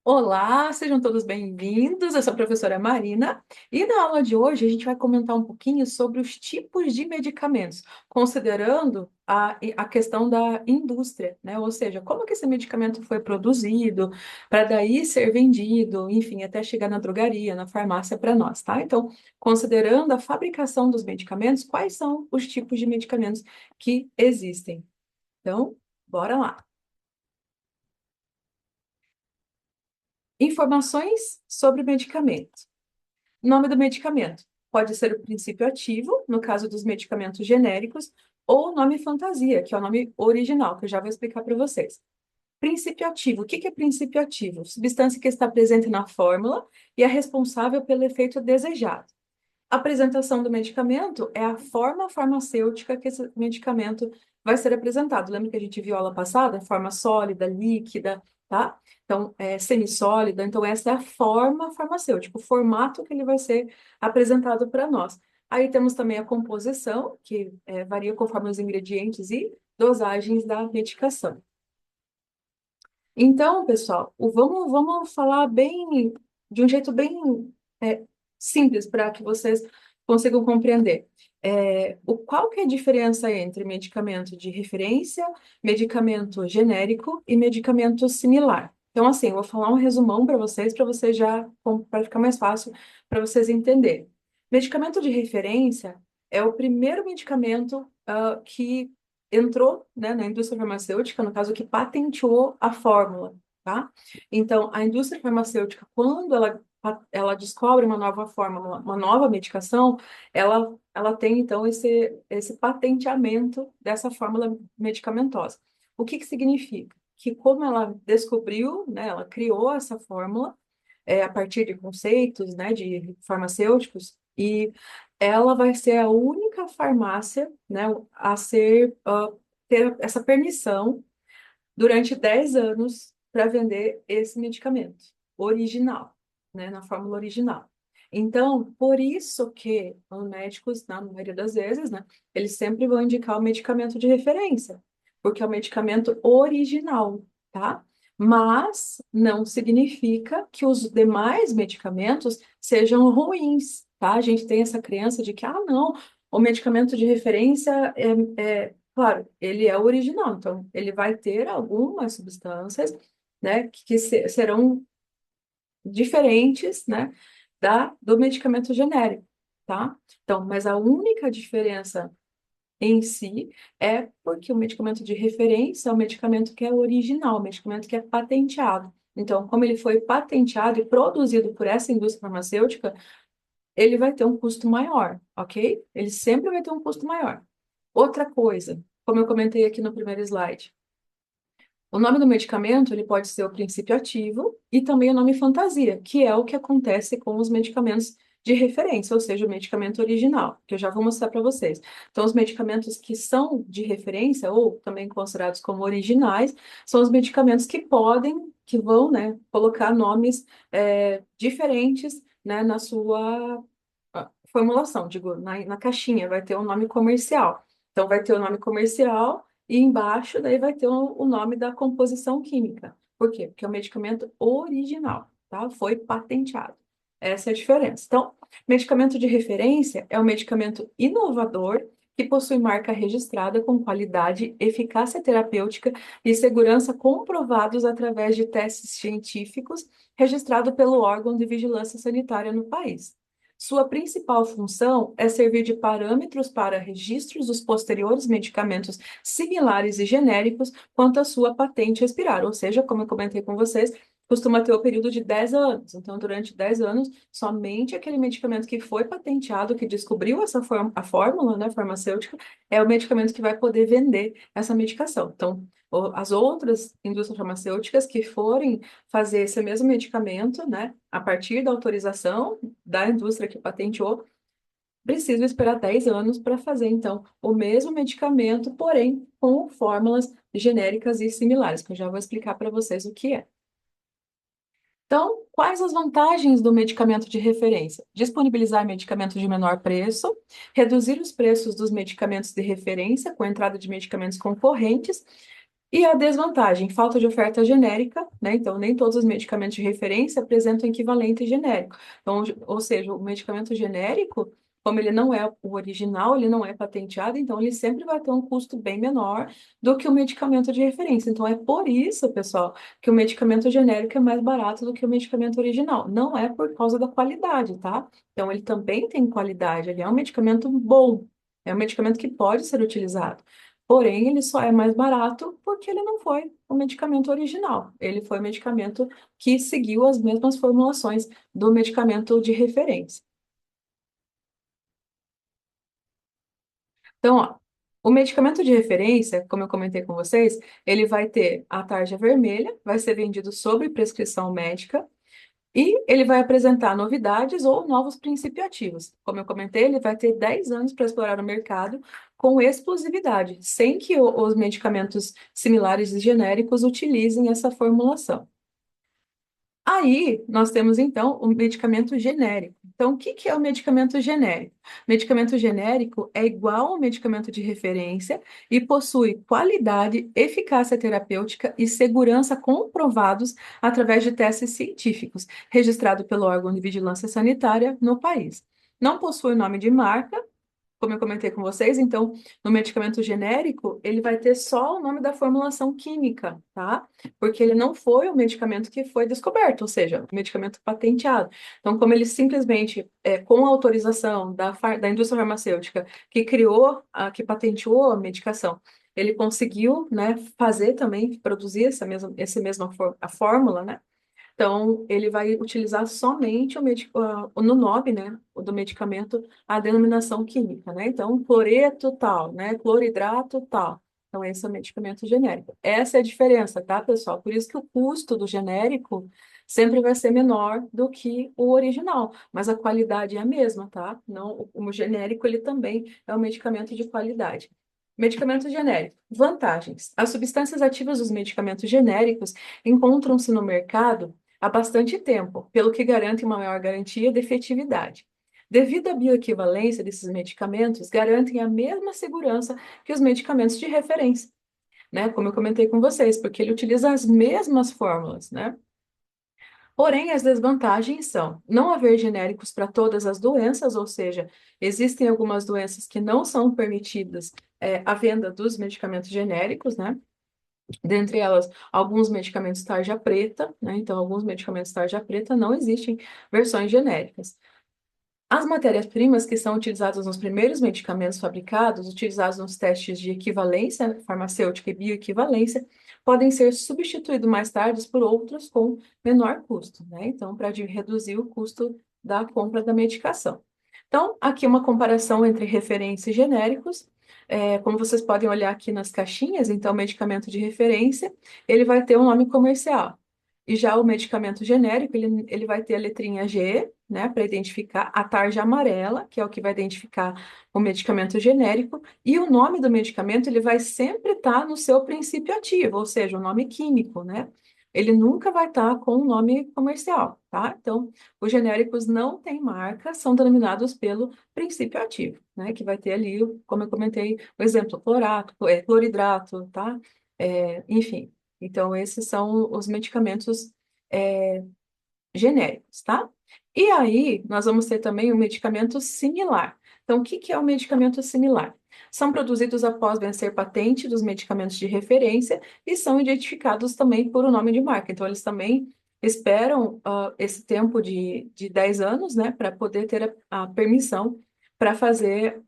Olá, sejam todos bem-vindos. Eu sou a professora Marina e na aula de hoje a gente vai comentar um pouquinho sobre os tipos de medicamentos, considerando a questão da indústria, né? Ou seja, como que esse medicamento foi produzido para daí ser vendido, enfim, até chegar na drogaria, na farmácia para nós, tá? Então, considerando a fabricação dos medicamentos, quais são os tipos de medicamentos que existem? Então, bora lá. Informações sobre medicamento. Nome do medicamento. Pode ser o princípio ativo, no caso dos medicamentos genéricos, ou o nome fantasia, que é o nome original, que eu já vou explicar para vocês. Princípio ativo. O que que é princípio ativo? Substância que está presente na fórmula e é responsável pelo efeito desejado. A apresentação do medicamento é a forma farmacêutica que esse medicamento vai ser apresentado. Lembra que a gente viu aula passada? Forma sólida, líquida, tá? Então, é semissólida. Então, essa é a forma farmacêutica, o formato que ele vai ser apresentado para nós. Aí temos também a composição, que varia conforme os ingredientes e dosagens da medicação. Então, pessoal, vamos falar bem, de um jeito bem é, simples para que vocês consigam compreender. Qual que é a diferença entre medicamento de referência, medicamento genérico e medicamento similar? Então, assim, eu vou falar um resumão para vocês já, para ficar mais fácil para vocês entenderem. Medicamento de referência é o primeiro medicamento que entrou, né, na indústria farmacêutica, no caso, que patenteou a fórmula, tá? Então, a indústria farmacêutica, quando ela descobre uma nova fórmula, uma nova medicação, ela tem, então, esse patenteamento dessa fórmula medicamentosa. O que que significa? Que como ela descobriu, né, ela criou essa fórmula, a partir de conceitos, né, de farmacêuticos, e ela vai ser a única farmácia, né, a ter essa permissão durante 10 anos para vender esse medicamento original, né, na fórmula original. Então, por isso que os médicos, na maioria das vezes, né, eles sempre vão indicar o medicamento de referência, porque é o medicamento original, tá? Mas não significa que os demais medicamentos sejam ruins, tá? A gente tem essa crença de que, ah, não, o medicamento de referência claro, ele é original, então ele vai ter algumas substâncias, né, que serão diferentes, né, do medicamento genérico, tá? Então, mas a única diferença em si é porque o medicamento de referência é o medicamento que é original, o medicamento que é patenteado. Então, como ele foi patenteado e produzido por essa indústria farmacêutica, ele vai ter um custo maior, ok? Ele sempre vai ter um custo maior. Outra coisa, como eu comentei aqui no primeiro slide, o nome do medicamento ele pode ser o princípio ativo e também o nome fantasia, que é o que acontece com os medicamentos de referência, ou seja, o medicamento original, que eu já vou mostrar para vocês. Então, os medicamentos que são de referência, ou também considerados como originais, são os medicamentos que podem, que vão, né, colocar nomes diferentes, né, na sua formulação, digo, na caixinha, vai ter um nome comercial. Então, vai ter o nome comercial e embaixo daí vai ter o nome da composição química. Por quê? Porque é o medicamento original, tá? Foi patenteado. Essa é a diferença. Então, medicamento de referência é um medicamento inovador que possui marca registrada com qualidade, eficácia terapêutica e segurança comprovados através de testes científicos registrado pelo órgão de vigilância sanitária no país. Sua principal função é servir de parâmetros para registros dos posteriores medicamentos similares e genéricos quanto à sua patente expirar, ou seja, como eu comentei com vocês, costuma ter o período de 10 anos. Então, durante 10 anos, somente aquele medicamento que foi patenteado, que descobriu a fórmula, né, farmacêutica, é o medicamento que vai poder vender essa medicação. Então, as outras indústrias farmacêuticas que forem fazer esse mesmo medicamento, né, a partir da autorização da indústria que patenteou, precisa esperar 10 anos para fazer, então, o mesmo medicamento, porém com fórmulas genéricas e similares, que eu já vou explicar para vocês o que é. Então, quais as vantagens do medicamento de referência? Disponibilizar medicamentos de menor preço, reduzir os preços dos medicamentos de referência com a entrada de medicamentos concorrentes, E a desvantagem, falta de oferta genérica, né? Então, nem todos os medicamentos de referência apresentam equivalente genérico. Então, ou seja, o medicamento genérico, como ele não é o original, ele não é patenteado, então ele sempre vai ter um custo bem menor do que o medicamento de referência. Então, é por isso, pessoal, que o medicamento genérico é mais barato do que o medicamento original. Não é por causa da qualidade, tá? Então, ele também tem qualidade, ele é um medicamento bom, é um medicamento que pode ser utilizado. Porém, ele só é mais barato porque ele não foi o medicamento original. Ele foi o medicamento que seguiu as mesmas formulações do medicamento de referência. Então, ó, o medicamento de referência, como eu comentei com vocês, ele vai ter a tarja vermelha, vai ser vendido sob prescrição médica. E ele vai apresentar novidades ou novos princípios ativos. Como eu comentei, ele vai ter 10 anos para explorar o mercado com exclusividade, sem que os medicamentos similares e genéricos utilizem essa formulação. Aí, nós temos então o medicamento genérico. Então, o que que é o medicamento genérico? Medicamento genérico é igual ao medicamento de referência e possui qualidade, eficácia terapêutica e segurança comprovados através de testes científicos, registrado pelo órgão de vigilância sanitária no país. Não possui nome de marca, como eu comentei com vocês, então, no medicamento genérico, ele vai ter só o nome da formulação química, tá? Porque ele não foi o medicamento que foi descoberto, ou seja, o medicamento patenteado. Então, como ele simplesmente, com a autorização da indústria farmacêutica que criou, que patenteou a medicação, ele conseguiu, né, fazer também, produzir a fórmula, né? Então, ele vai utilizar somente no nome, né, o do medicamento, a denominação química, né? Então, cloreto tal, né, cloridrato tal. Então, esse é o medicamento genérico. Essa é a diferença, tá, pessoal? Por isso que o custo do genérico sempre vai ser menor do que o original, mas a qualidade é a mesma, tá? Não, o genérico, ele também é um medicamento de qualidade. Medicamento genérico. Vantagens. As substâncias ativas dos medicamentos genéricos encontram-se no mercado há bastante tempo, pelo que garante uma maior garantia de efetividade. Devido à bioequivalência desses medicamentos, garantem a mesma segurança que os medicamentos de referência, né? Como eu comentei com vocês, porque ele utiliza as mesmas fórmulas, né? Porém, as desvantagens são não haver genéricos para todas as doenças, ou seja, existem algumas doenças que não são permitidas a venda dos medicamentos genéricos, né? Dentre elas, alguns medicamentos tarja preta, né? Então, alguns medicamentos tarja preta não existem versões genéricas. As matérias-primas que são utilizadas nos primeiros medicamentos fabricados, utilizados nos testes de equivalência farmacêutica e bioequivalência, podem ser substituídos mais tarde por outros com menor custo, né? Então, para reduzir o custo da compra da medicação. Então, aqui uma comparação entre referência e genéricos. Como vocês podem olhar aqui nas caixinhas, então, o medicamento de referência, ele vai ter um nome comercial. E já o medicamento genérico, ele vai ter a letrinha G, né, para identificar a tarja amarela, que é o que vai identificar o medicamento genérico, e o nome do medicamento, ele vai sempre estar no seu princípio ativo, ou seja, o nome químico, né? Ele nunca vai estar com o nome comercial, tá? Então, os genéricos não têm marca, são denominados pelo princípio ativo, né? Que vai ter ali, como eu comentei, o exemplo, cloridrato, tá? Enfim. Então, esses são os medicamentos genéricos, tá? E aí, nós vamos ter também um medicamento similar. Então, o que que é um medicamento similar? São produzidos após vencer patente dos medicamentos de referência e são identificados também por o nome de marca. Então, eles também esperam esse tempo de 10 anos, né, para poder ter a permissão para fazer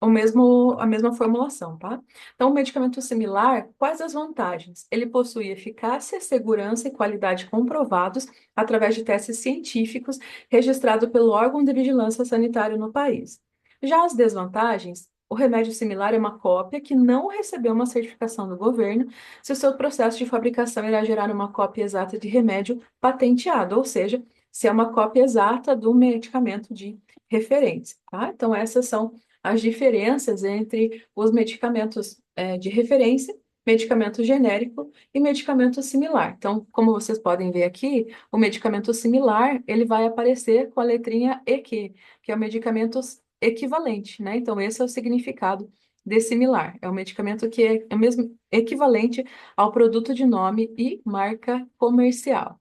a mesma formulação, tá? Então, o medicamento similar, quais as vantagens? Ele possui eficácia, segurança e qualidade comprovados através de testes científicos registrados pelo órgão de vigilância sanitária no país. Já as desvantagens, o remédio similar é uma cópia que não recebeu uma certificação do governo, se o seu processo de fabricação irá gerar uma cópia exata de remédio patenteado, ou seja, se é uma cópia exata do medicamento de referência, tá? Então, essas são as diferenças entre os medicamentos de referência, medicamento genérico e medicamento similar. Então, como vocês podem ver aqui, o medicamento similar, ele vai aparecer com a letrinha EQ, que é o medicamento equivalente, né? Então, esse é o significado dessimilar. É um medicamento que é o mesmo equivalente ao produto de nome e marca comercial.